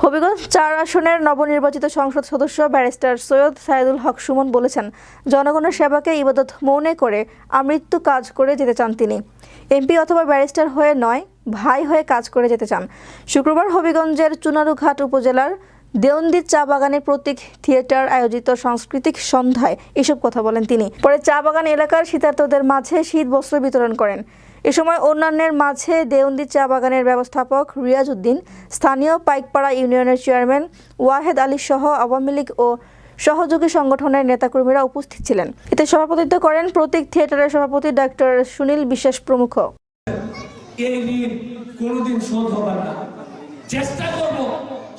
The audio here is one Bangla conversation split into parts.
হবিগঞ্জ ৪ আসনের নবনির্বাচিত সংসদ সদস্য ব্যারিস্টার সৈয়দ সাইদুল হক সুমন বলেছেন, জনগণের সেবাকে ইবাদত মনে করে আমৃত্যু কাজ করে যেতে চান তিনি। এমপি অথবা ব্যারিস্টার হয়ে নয়, ভাই হয়ে কাজ করে যেতে চান। শুক্রবার হবিগঞ্জের চুনারুঘাট উপজেলার দেওন্দি চা বাগানের প্রতীক থিয়েটার আয়োজিত সাংস্কৃতিক সন্ধ্যায় এসব কথা বলেন তিনি। পরে চা বাগান এলাকার শীতার্তদের মাঝে শীত বস্ত্র বিতরণ করেন। এ সময় অন্যান্যের মাঝে দেওন্দি চা বাগানের ব্যবস্থাপক রিয়াজ উদ্দিন, স্থানীয় পাইকপাড়া ইউনিয়নের চেয়ারম্যান ওয়াহেদ আলী সহ আওয়ামী লীগ ও সহযোগী সংগঠনের নেতাকর্মীরা উপস্থিত ছিলেন। এতে সভাপতিত্ব করেন প্রতীক থিয়েটারের সভাপতি ডাক্তার সুনীল বিশ্বাস প্রমুখ। এই ঋণ কোনোদিন শোধ হবে না। চেষ্টা করব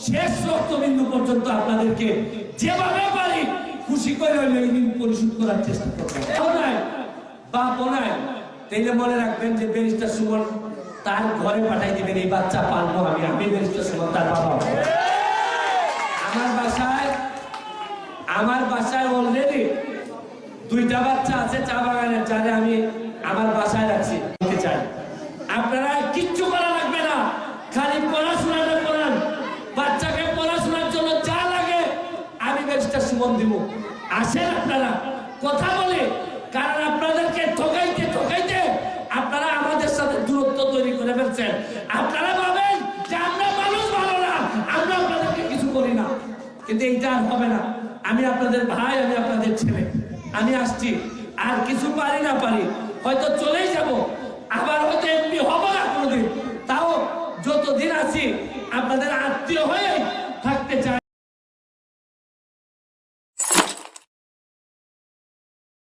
শেষ রক্তবিন্দু পর্যন্ত আপনাদেরকে যেভাবে পারি খুশি করে এই ঋণ পরিশোধ করার চেষ্টা করব। বা বোনায় তাইলে মনে রাখবেন যে ব্যারিস্টার সুমন তার ঘরে পাঠাই দিবেন এই বাচ্চা পালবো আমি ব্যারিস্টার সুমন তার বাবা। আমার বাসায় অলরেডি 2টা বাচ্চা আছে চা বাগানের, যারে আমি আমার বাসায় রাখছি চাই। আপনারা কিচ্ছু করা লাগবে না, খালি পড়াশোনাটা করান। বাচ্চাকে পড়াশোনার জন্য যা লাগে আমি ব্যারিস্টার সুমন দিব। আসেন আপনারা কথা বলে, কারণ আপনাদেরকে ঠকাইতে ঠকাইতে আপনারা আমাদের সাথে দূরত্ব তৈরি করে ফেলছেন। আপনারা ভাবেন যে আমরা মানুষ ভালো না, আমরা আপনাদেরকে কিছু করি না, কিন্তু এইটা আর হবে না। আমি আপনাদের ভাই, আমি আপনাদের ছেলে, আমি আসছি। আর কিছু পারি না পারি হয়তো চলেই যাব, আবার হয়তো এমপি হবো না কোনোদিন, তাও যতদিন আছি আপনাদের আত্মীয় হয়ে